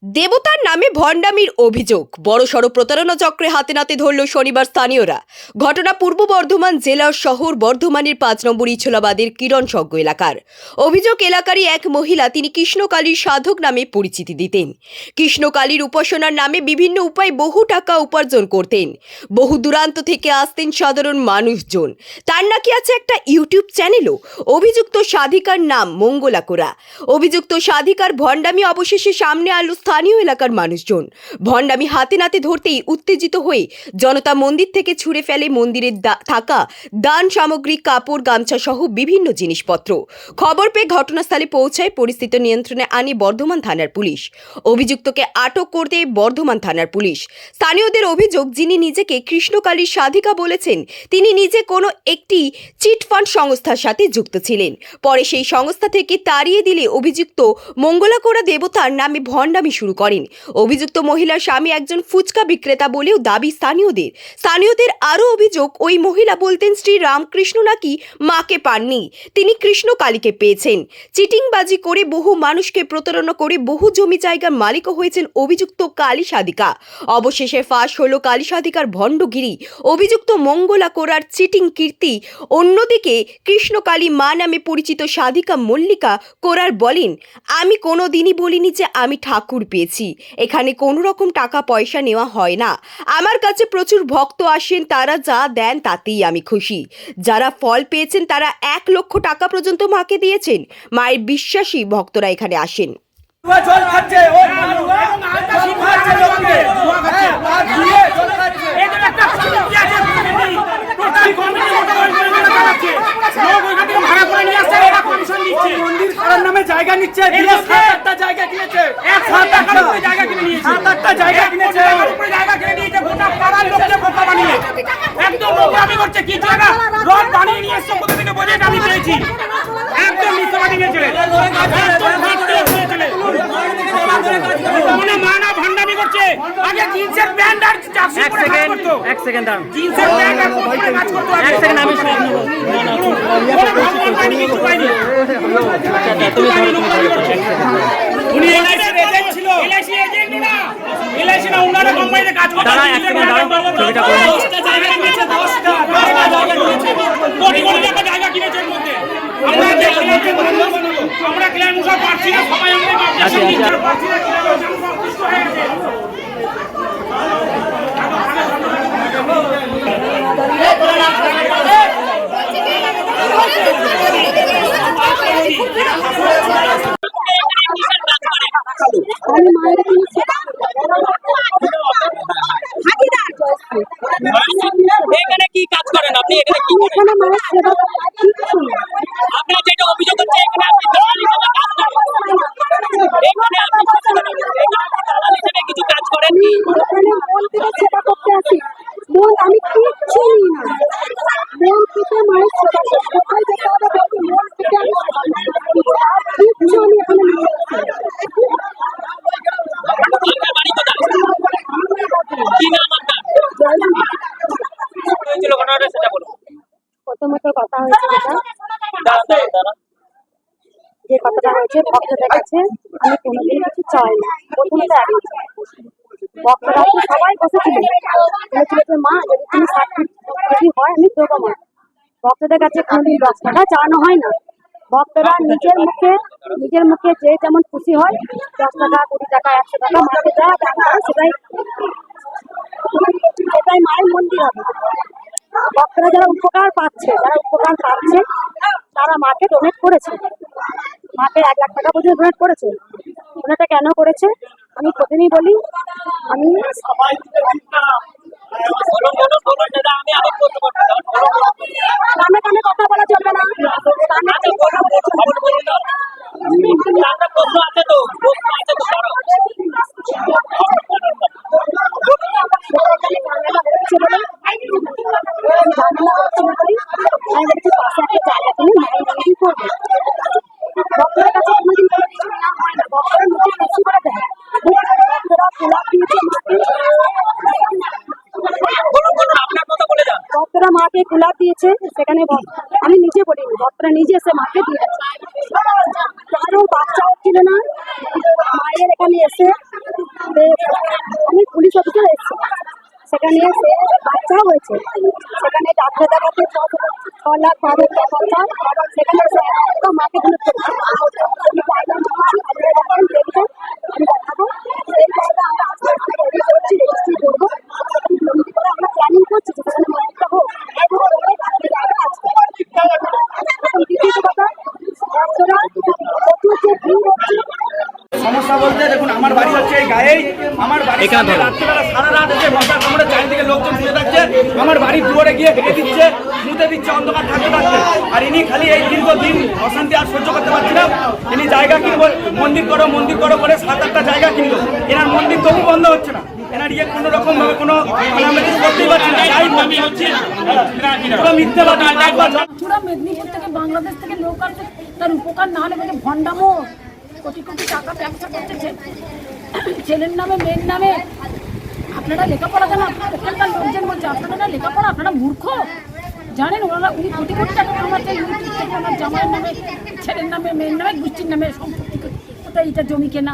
দেবতার নামে ভণ্ডামির অভিযোগ বড়সড় প্রতারণা চক্রে হাতে নাতে ধরল শনিবার স্থানীয়রা। ঘটনা পূর্ব বর্ধমান জেলার শহর বর্ধমানের 5 নম্বর ইছলাবাদের কিরণসজ্ঞ এলাকার। অভিযোগ, এলাকারই এক মহিলা, তিনি কৃষ্ণকালীর সাধক নামে পরিচিতি দিতেন। কৃষ্ণকালীর উপাসনার নামে বিভিন্ন উপায়ে বহু টাকা উপার্জন করতেন। বহু দূরান্ত থেকে আসতেন সাধারণ মানুষজন। তার নাকি আছে একটা ইউটিউব চ্যানেলও। অভিযুক্ত সাধিকার নাম মঙ্গলা কোরা। অভিযুক্ত সাধিকার ভণ্ডামি অবশেষে সামনে আলো স্থানীয় এলাকার মানুষজন। ভণ্ডামি হাতে নাতে ধরতেই উত্তেজিত হয়ে জনতা মন্দির থেকে ছুঁড়ে ফেলে মন্দিরে থাকা দান সামগ্রী, কাপড়, গামছা সহ বিভিন্ন জিনিসপত্র। খবর পেয়ে ঘটনাস্থলে পৌঁছায় পরিস্থিতি নিয়ন্ত্রণে আনে বর্ধমান থানার পুলিশ। অভিযুক্তকে আটক করতে বর্ধমান থানার পুলিশ। স্থানীয়দের অভিযোগ, যিনি নিজেকে কৃষ্ণকালীর সাধিকা বলেছেন, তিনি নিজে কোনো একটি চিটফান্ড সংস্থার সাথে যুক্ত ছিলেন। পরে সেই সংস্থা থেকে তাড়িয়ে দিলে অভিযুক্ত মঙ্গলা কোরা দেবতার নামে ভণ্ডামি শুরু করেন। অভিযুক্ত মহিলার স্বামী একজন ফুচকা বিক্রেতা বলেও দাবি স্থানীয়দের আরও অভিযোগ, ওই মহিলা বলতেন শ্রী রামকৃষ্ণ নাকি মাকে পাননি, তিনি কৃষ্ণকালীকে পেয়েছেন। চিটিংবাজি করে বহু মানুষকে প্রতারণা করে বহু জমি জায়গার মালিকও হয়েছেন অভিযুক্ত কালী সাধিকা। অবশেষে ফাঁস হলো কালী সাধিকার ভণ্ডগিরি, অভিযুক্ত মঙ্গলা কোরার চিটিং কীর্তি। অন্যদিকে কৃষ্ণকালী মা নামে পরিচিত সাধিকা মল্লিকা কোরার বলেন, আমি কোনো দিনই বলিনি যে আমি ঠাকুর পেয়েছি, এখানে কোনো রকম টাকা পয়সা নেওয়া হয় না। আমার কাছে প্রচুর ভক্ত আসেন, তারা যা দেন তাতেই আমি খুশি। যারা ফল পেয়েছেন তারা 1 লক্ষ টাকা পর্যন্ত মাকে দিয়েছেন। মায়ের বিশ্বাসী ভক্তরা এখানে আসেন। জায়গা নিচ্ছে, জায়গা কিনেছে, 7-8টা জায়গা কিনে নিয়েছে, 7-8টা জায়গা কিনেছে, জায়গা কিনে নিয়েছে, গোটা পাড়ার লোককে বোকা বানিয়ে একদম নোংরামি করছে। কি জায়গা রড বানিয়ে নিয়ে এসছে, কোথা থেকে বোঝে আমি পেয়েছি, একদম মিথ্যাবাদী ছেলে, মনে মানা ভণ্ডামি করছে। আগে জিন্সের প্যান্ট আর জার্সি পরে কাজ করতো, এক সেকেন্ড দাঁড়ান, জিন্সের প্যান্ট আর পরে কাজ করতো, এক সেকেন্ড আমি সব নেব, উনি এলআইসি এজেন্ট ছিল, এলআইসি এজেন্ট না, এলআইসি না, ওনারা কোম্পানিতে কাজ করতেন। ছবিটা করুন, 10টা জায়গা কিনেছে, 10টা জায়গা কিনেছে, কোটি কোটি টাকা জায়গা কিনেছে। এর মধ্যে আমরা ক্লিয়ার মুখা পাচ্ছি না, সবাই আমাদের পাচ্ছি না, সন্তুষ্ট হয়ে গেছে। এখানে কি কাজ করেন আপনি? এখানে কি করেন? আপনার যেটা অভিযোগ হচ্ছে, এখানে আপনি দালাল হিসেবে কাজ করেন, এখানে আপনি দালাল হিসেবে কিছু কাজ করেন কি? আমি কিচ্ছু না, মন থেকে মায়ের সেবা কোথায় যেতে হবে, মন থেকে আমি কিচ্ছু আমি এখানে আপনার বাড়ি কোথায়? কি নাম আপনার? হয়েছিল ঘটনাটা সেটা বলুন। প্রথমত কথা হয়েছে যে কথাটা হয়েছে, ভক্তদের কাছে আমি কোনোদিন কিছু চাই না। প্রথমত ভক্তরা সবাই বসেছিলেন, বলেছিল যে মা যদি তুমি যদি হয় আমি দেবো মা। ভক্তদের কাছে কোনোদিন 10 টাকা চাওয়ানো হয় না। ভক্তরা নিজের মুখে যে যেমন খুশি হয়, 10 টাকা, 20 টাকা, 100 টাকা মাকে দেওয়া দান করে, সেটাই মায়ের মন্দির হবে। ভক্তরা যারা উপকার পাচ্ছে তারা মাকে ডোনেট করেছে, মাকে 1 লাখ টাকা পর্যন্ত ডোনেট করেছে। ওনাটা কেন করেছে আমি প্রথমেই বলি, আমি কানে কথা বলা চলবে না, ভক্তদের কাছে কোনোদিন কোনো কিছু না হয় না, ভক্তরা নিজে খুশি করে দেয়। ভক্তরা মাকে গোলাপ দিয়েছে, সেখানে আমি নিজে বলিনি, ভক্তরা নিজে এসে মাকে দিয়েছে। কারো বাচ্চাও ছিল না, মায়ের এখানে এসে আমি পুলিশ অফিসার এসেছি, সেখানে এসে বাচ্চাও হয়েছে, সেখানে ডাক্তার দেখাতে 6 লাখ 12 খরচা, সেখানে এসে একটা মাকে ধরে করেছে। আমি গাইডলাইন দিচ্ছি, আপনারা দেখেন দেখবেন, আমি দেখাবো সেই জায়গা আমরা আস্তে আস্তে রেডি করছি, রেজিস্ট্রি করবো, মন্দির করে আমরা প্ল্যানিং করছি যে সেখানে মন্দিরটা হোক, এগুলো অনেক জায়গা আছে। এখন দ্বিতীয় কথা, ভক্তরা প্রচুর যে ভিড় হচ্ছে, সমস্যা বলতে দেখুন, আমার বাড়ি হচ্ছে এই গায়েই, আমার বাড়ির সামনে রাত্রিবেলা সারা রাত এসে মশার কামড়ে চারিদিকে লোকজন শুয়ে থাকছে, আমার বাড়ির দুয়ারে গিয়ে ভেঙে দিচ্ছে, মুতে দিচ্ছে অন্ধকার থাকতে থাকতে। আর ইনি খালি এই দীর্ঘদিন অশান্তি আর সহ্য করতে পারছি না, ইনি জায়গা কিনবো, মন্দির করো বলে 7-8টা জায়গা কিনলো, এনার মন্দির তবু বন্ধ হচ্ছে না, এনার কোনো রকম ভাবে কোনো আমরা কিছু করতেই পারছি না, যাই হচ্ছে পুরো মিথ্যাবাদী। পুরো মেদিনীপুর থেকে বাংলাদেশ থেকে লোক আসছে, তার উপকার না হলে বলে ভণ্ডামো, কোটি কোটি টাকা ব্যবসা করতেছে ছেলের নামে মেয়ের নামে। আপনারা লেখাপড়া জানা, এখানকার লোকজন বলছে আপনারা না লেখাপড়া, আপনারা মূর্খ। জানেন ওনারা উনি কোটি কোটি টাকা কামাচ্ছে ইউটিউব থেকে, ওনার জামাইয়ের নামে ছেলের নামে মেয়ের নামে গোষ্ঠীর নামে সম্পত্তি কোথায় এটা জমি কেনা।